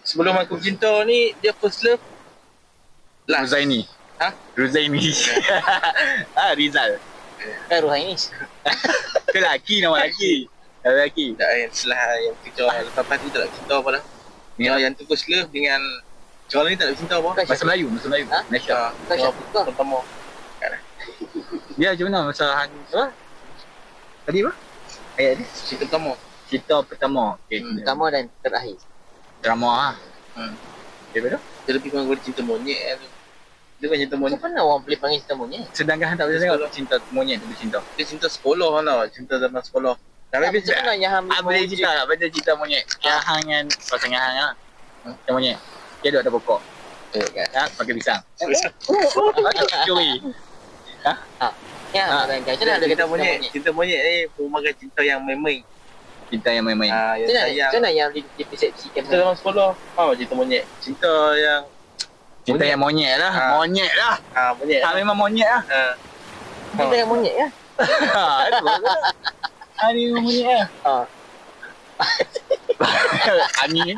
Sebelum Aku Cinta ni, dia first love last. Ruzaini. Ha? Ruzaini. Rizal. Kan Ruhaini. Itu lelaki, nama lelaki. Lelaki. Tak, yang setelah yang kita lepas tu tak nak cinta apa dah. Yang tu first love dengan sekarang ni tak nak cinta apa. Bahasa Melayu. Ha? Malaysia. Kau Syafiqah. Pertama. Dia macam mana masa apa? Tadi apa? Ayat dia? Cinta pertama. Cerita pertama. Okay. Pertama dan terakhir. Drama lah. Dia tu? Dia lebih kurang kepada cinta monyet tu. Dia bukan cinta monyet. Macam mana orang boleh panggil cinta monyet? Sedangkan tak boleh tengok cinta monyet tu cinta. Dia cinta sekolah lah. Cinta zaman sekolah. Tak, macam mana yang hang Boleh cerita tak pasal cinta monyet? Yang hang dengan pasangan hang lah. Cinta monyet. Dia duduk atas pokok. kan? Pakai pisang. Curi. Ya, macam mana ada Cinta kata monyet. Cinta monyet ni merupakan cinta yang main-main. Cinta yang main-main. Yang sayang. Macam mana yang dipersepsikan? Cinta zaman sekolah. Cinta monyet. Cinta yang Cinta yang monyet lah. Monyet lah. monyet. Memang monyet lah. Cinta yang monyet kan? Ini memang monyet lah. Ani.